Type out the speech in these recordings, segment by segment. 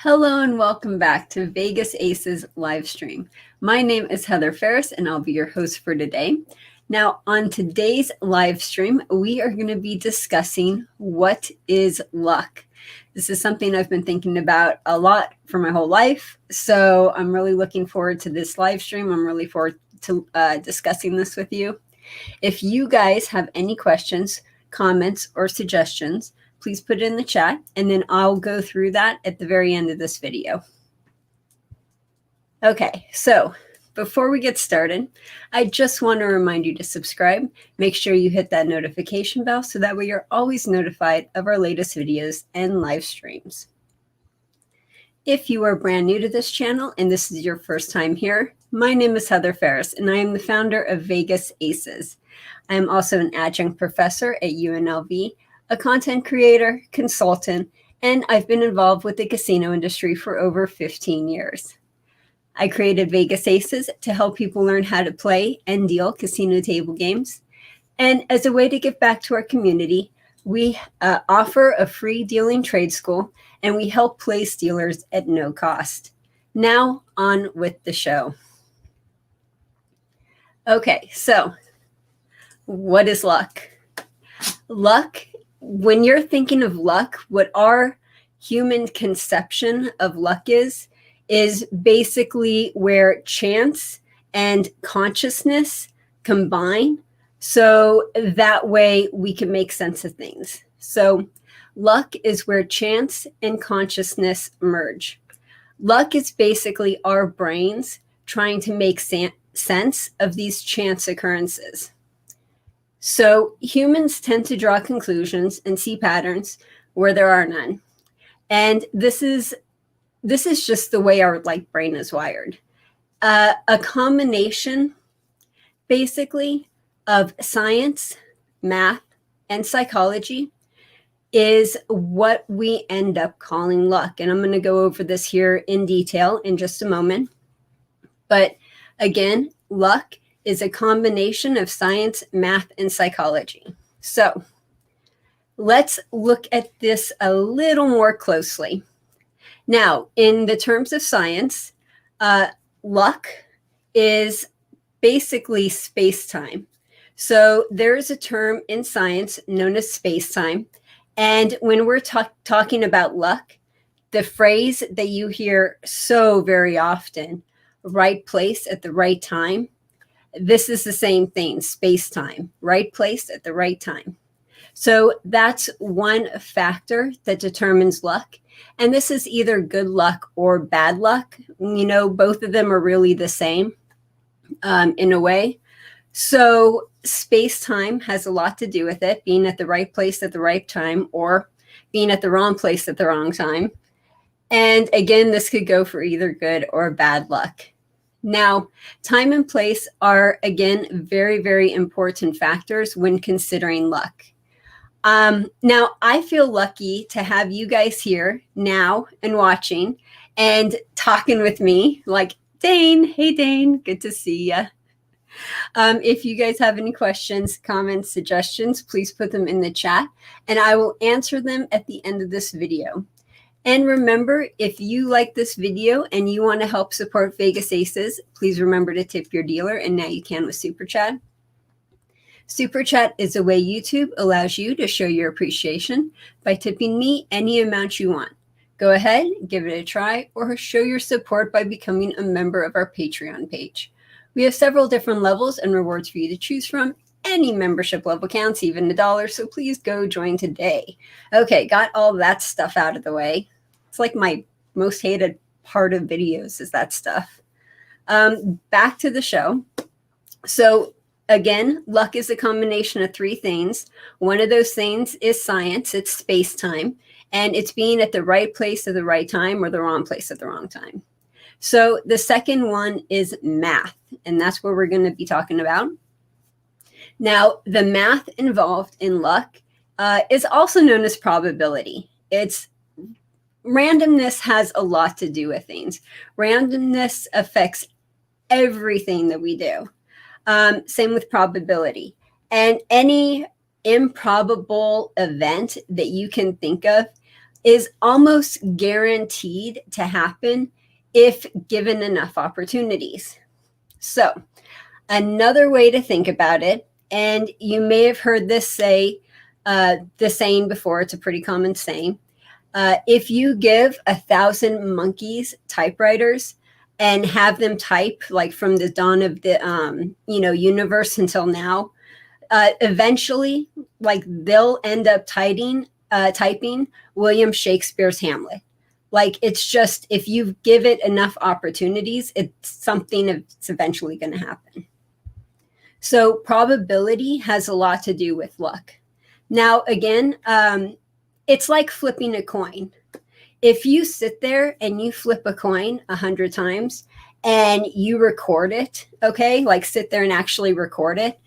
Hello and welcome back to Vegas Aces live stream. My name is Heather Ferris and I'll be your host for today. Now on today's live stream, we are going to be discussing what is luck. This is something I've been thinking about a lot for my whole life. So I'm really looking forward to this live stream. I'm really forward to discussing this with you. If you guys have any questions, comments, or suggestions, please put it in the chat, and then I'll go through that at the very end of this video. Okay, so before we get started, I just want to remind you to subscribe. Make sure you hit that notification bell so that way you're always notified of our latest videos and live streams. If you are brand new to this channel and this is your first time here, my name is Heather Ferris, and I am the founder of Vegas Aces. I am also an adjunct professor at UNLV, a content creator, consultant, and I've been involved with the casino industry for over 15 years. I created Vegas Aces to help people learn how to play and deal casino table games. And as a way to give back to our community, we offer a free dealing trade school, and we help place dealers at no cost. Now on with the show. Okay, so what is luck? Luck, when you're thinking of luck, what our human conception of luck is basically where chance and consciousness combine. So that way we can make sense of things. So luck is where chance and consciousness merge. Luck is basically our brains trying to make sense of these chance occurrences. So humans tend to draw conclusions and see patterns where there are none. And this is just the way our brain is wired. A combination, basically, of science, math, and psychology is what we end up calling luck. And I'm going to go over this here in detail in just a moment. But again, luck is a combination of science, math, and psychology. So let's look at this a little more closely. Now, in the terms of science, luck is basically space-time. So there's a term in science known as space-time. And when we're talking about luck, the phrase that you hear so very often, right place at the right time, this is the same thing, space-time, right place at the right time. So that's one factor that determines luck. And this is either good luck or bad luck. You know, both of them are really the same in a way. So space-time has a lot to do with it, being at the right place at the right time or being at the wrong place at the wrong time. And again, this could go for either good or bad luck. Now, time and place are, again, very, very important factors when considering luck. Now, I feel lucky to have you guys here now and watching and talking with me, like Dane. Hey, Dane, good to see you. If you guys have any questions, comments, suggestions, please put them in the chat, and I will answer them at the end of this video. And remember, if you like this video and you want to help support Vegas Aces, please remember to tip your dealer, and now you can with Super Chat. Super Chat is a way YouTube allows you to show your appreciation by tipping me any amount you want. Go ahead, give it a try, or show your support by becoming a member of our Patreon page. We have several different levels and rewards for you to choose from. Any membership level counts, even $1, so please go join today. Okay, got all that stuff out of the way. It's like my most hated part of videos is that stuff. Back to the show. So again, luck is a combination of three things. One of those things is science. It's space-time, and it's being at the right place at the right time or the wrong place at the wrong time. So the second one is math, and that's what we're going to be talking about. Now, the math involved in luck is also known as probability. Randomness has a lot to do with things. Randomness affects everything that we do. Same with probability. And any improbable event that you can think of is almost guaranteed to happen if given enough opportunities. So another way to think about it, and you may have heard this the saying before, it's a pretty common saying. If you give 1,000 monkeys typewriters and have them type like from the dawn of the universe until now, eventually, like they'll end up typing William Shakespeare's Hamlet. Like it's just, if you give it enough opportunities, it's something that's eventually going to happen. So probability has a lot to do with luck. Now, again, it's like flipping a coin. If you sit there and you flip a coin 100 times and you record it, okay, like sit there and actually record it,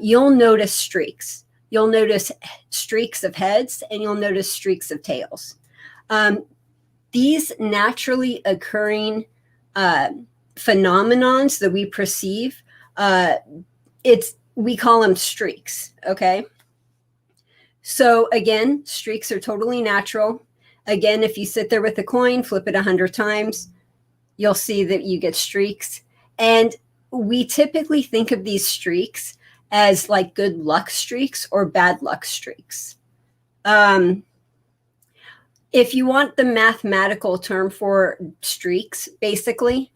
you'll notice streaks. You'll notice streaks of heads and you'll notice streaks of tails. These naturally occurring phenomenons that we perceive, we call them streaks, okay? So again, streaks are totally natural. Again, if you sit there with a coin, flip it 100 times, you'll see that you get streaks. And we typically think of these streaks as like good luck streaks or bad luck streaks. If you want the mathematical term for streaks, basically,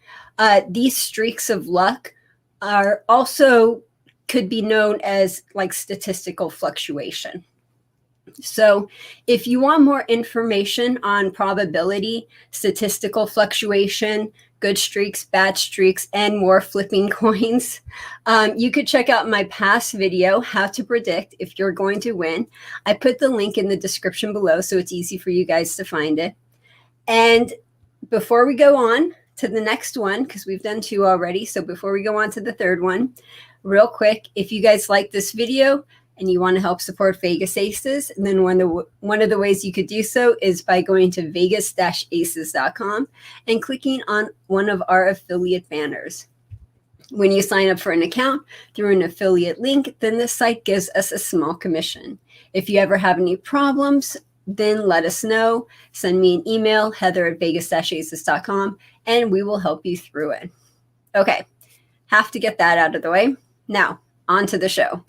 these streaks of luck are also could be known as like statistical fluctuation. So if you want more information on probability, statistical fluctuation, good streaks, bad streaks, and more flipping coins, you could check out my past video, How to Predict If You're Going to Win. I put the link in the description below, so it's easy for you guys to find it. And before we go on to the next one, because we've done 2 already, so before we go on to the 3rd one, real quick, if you guys like this video, and you want to help support Vegas Aces, then one of the ways you could do so is by going to vegas-aces.com and clicking on one of our affiliate banners. When you sign up for an account through an affiliate link, then the site gives us a small commission. If you ever have any problems, then let us know. Send me an email, heather@vegas-aces.com, and we will help you through it. Okay, have to get that out of the way. Now, on to the show.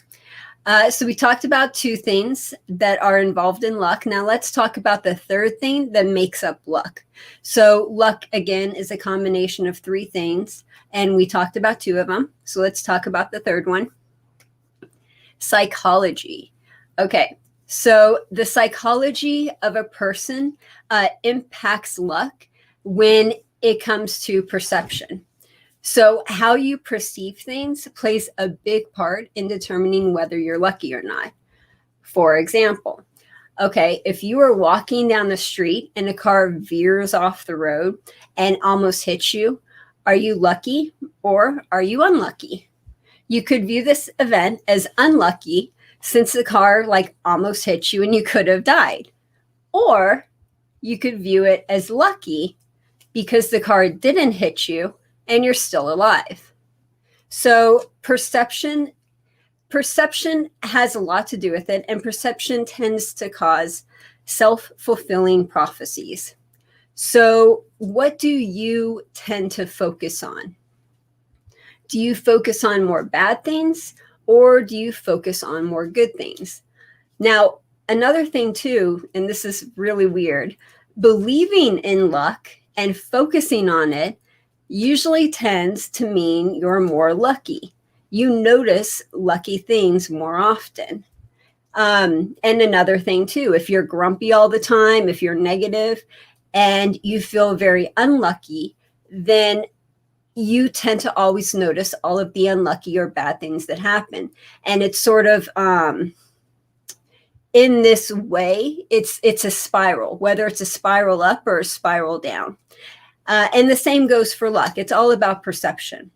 So we talked about 2 things that are involved in luck. Now let's talk about the 3rd thing that makes up luck. So luck, again, is a combination of 3 things, and we talked about 2 of them. So let's talk about the 3rd one. Psychology. Okay, so the psychology of a person impacts luck when it comes to perception. So how you perceive things plays a big part in determining whether you're lucky or not. For example, okay, if you are walking down the street and a car veers off the road and almost hits you, are you lucky or are you unlucky? You could view this event as unlucky since the car like almost hit you and you could have died. Or you could view it as lucky because the car didn't hit you and you're still alive. So perception has a lot to do with it, and perception tends to cause self-fulfilling prophecies. So what do you tend to focus on? Do you focus on more bad things, or do you focus on more good things? Now, another thing too, and this is really weird, believing in luck and focusing on it usually tends to mean you're more lucky. You notice lucky things more often. And another thing too, if you're grumpy all the time, if you're negative and you feel very unlucky, then you tend to always notice all of the unlucky or bad things that happen. And it's sort of, in this way, it's a spiral, whether it's a spiral up or a spiral down. And the same goes for luck. It's all about perception.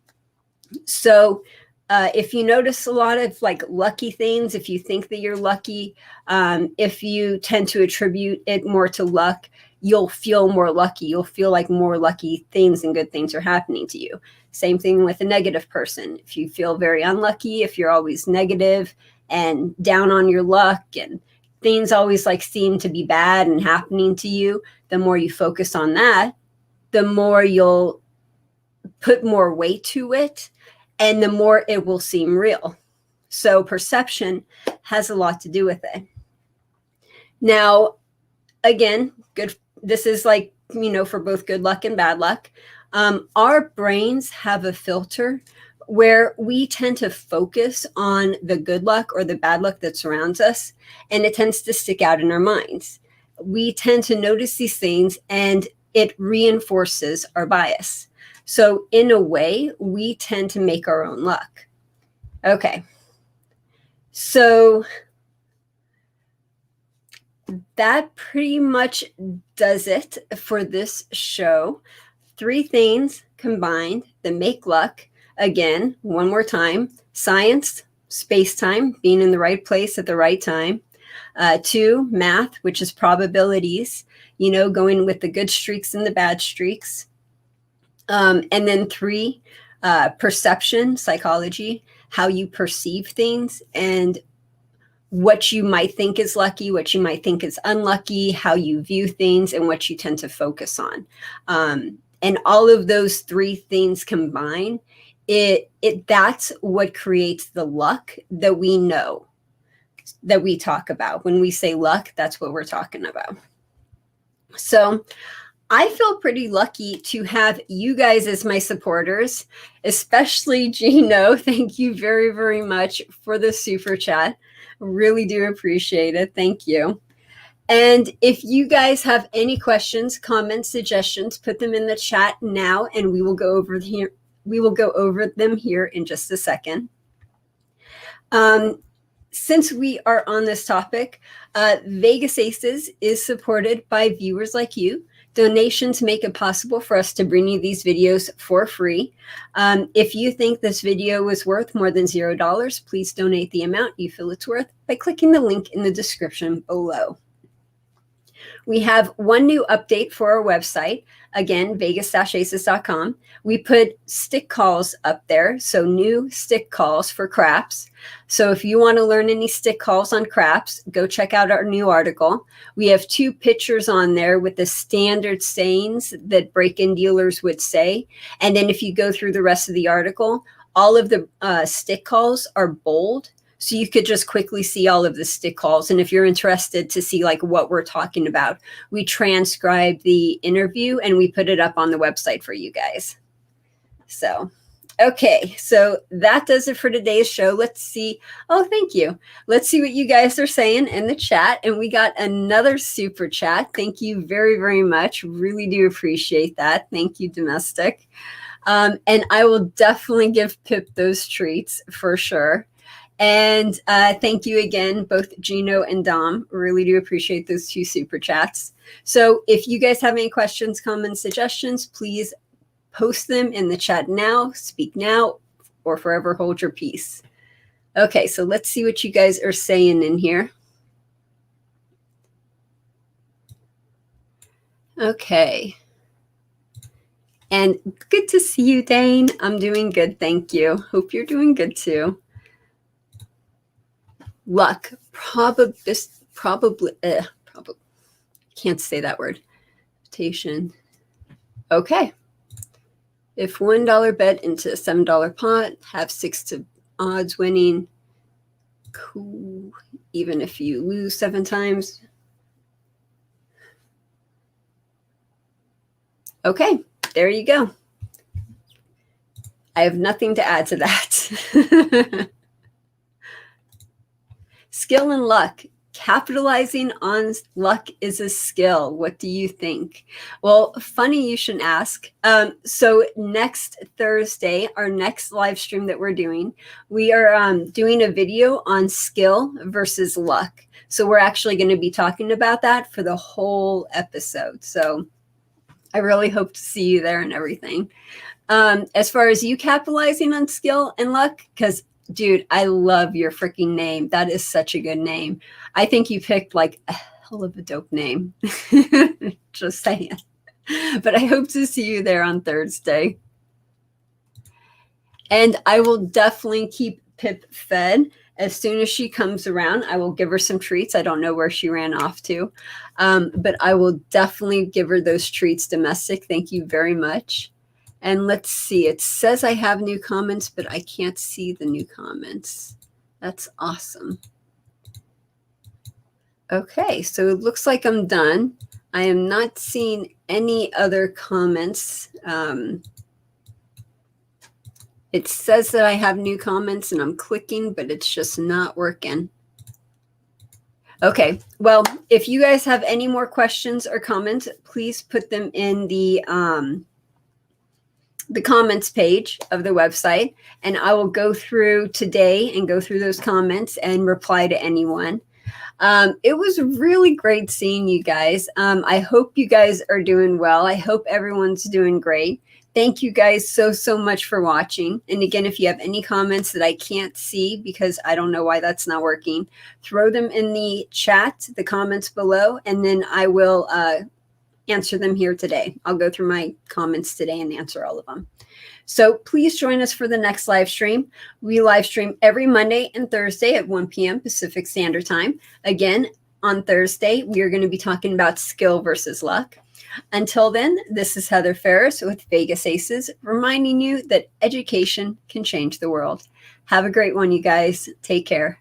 So if you notice a lot of like lucky things, if you think that you're lucky, if you tend to attribute it more to luck, you'll feel more lucky. You'll feel like more lucky things and good things are happening to you. Same thing with a negative person. If you feel very unlucky, if you're always negative and down on your luck and things always like seem to be bad and happening to you, the more you focus on that, the more you'll put more weight to it, and the more it will seem real. So perception has a lot to do with it. Now, again, this is like, for both good luck and bad luck. Our brains have a filter where we tend to focus on the good luck or the bad luck that surrounds us, and it tends to stick out in our minds. We tend to notice these things, and it reinforces our bias. So in a way, we tend to make our own luck. Okay. So that pretty much does it for this show. 3 things combined that make luck. Again, one more time: science, space-time, being in the right place at the right time. 2, math, which is probabilities, going with the good streaks and the bad streaks. And then 3, perception, psychology, how you perceive things and what you might think is lucky, what you might think is unlucky, how you view things, and what you tend to focus on. And all of those 3 things combined, that's what creates the luck that we know, that we talk about. When we say luck, that's what we're talking about. So I feel pretty lucky to have you guys as my supporters, especially Gino. Thank you very, very much for the super chat. Really do appreciate it. Thank you. And if you guys have any questions, comments, suggestions, put them in the chat now, and we will go over here. We will go over them here in just a second. Since we are on this topic, Vegas Aces is supported by viewers like you. Donations make it possible for us to bring you these videos for free. If you think this video is worth more than $0, please donate the amount you feel it's worth by clicking the link in the description below. We have one new update for our website. Again, vegas-aces.com. We put stick calls up there, so new stick calls for craps. So if you want to learn any stick calls on craps, go check out our new article. We have 2 pictures on there with the standard sayings that break-in dealers would say. And then if you go through the rest of the article, all of the stick calls are bold. So you could just quickly see all of the stick calls. And if you're interested to see like what we're talking about, we transcribe the interview and we put it up on the website for you guys. So, okay. So that does it for today's show. Let's see. Oh, thank you. Let's see what you guys are saying in the chat. And we got another super chat. Thank you very, very much. Really do appreciate that. Thank you, Domestic. And I will definitely give Pip those treats for sure. And thank you again, both Gino and Dom. Really do appreciate those 2 super chats. So if you guys have any questions, comments, suggestions, please post them in the chat now, speak now, or forever hold your peace. Okay, so let's see what you guys are saying in here. Okay. And good to see you, Dane. I'm doing good, thank you. Hope you're doing good too. Luck, probably, can't say that word. Rotation. Okay. If $1 bet into a $7 pot, have 6 to odds winning. Cool. Even if you lose 7 times. Okay, there you go. I have nothing to add to that. Skill and luck. Capitalizing on luck is a skill. What do you think? Well, funny you should ask. So next Thursday, our next live stream that we're doing, we are doing a video on skill versus luck. So we're actually going to be talking about that for the whole episode. So I really hope to see you there and everything. As far as you capitalizing on skill and luck, because dude, I love your freaking name. That is such a good name. I think you picked like a hell of a dope name. Just saying. But I hope to see you there on Thursday. And I will definitely keep Pip fed As soon as she comes around, I will give her some treats. I don't know where she ran off to, but I will definitely give her those treats. Domestic, thank you very much. And let's see, it says I have new comments, but I can't see the new comments. That's awesome. Okay, so it looks like I'm done. I am not seeing any other comments. It says that I have new comments and I'm clicking, but it's just not working. Okay, well, if you guys have any more questions or comments, please put them in the comments page of the website, and I will go through today and go through those comments and reply to anyone. It was really great seeing you guys. I hope you guys are doing well. I hope everyone's doing great. Thank you guys so much for watching. And again, if you have any comments that I can't see because I don't know why that's not working, throw them in the chat, the comments below, and then I will answer them here today. I'll go through my comments today and answer all of them. So please join us for the next live stream. We live stream every Monday and Thursday at 1 p.m. Pacific Standard Time. Again, on Thursday, we are going to be talking about skill versus luck. Until then, this is Heather Ferris with Vegas Aces, reminding you that education can change the world. Have a great one, you guys. Take care.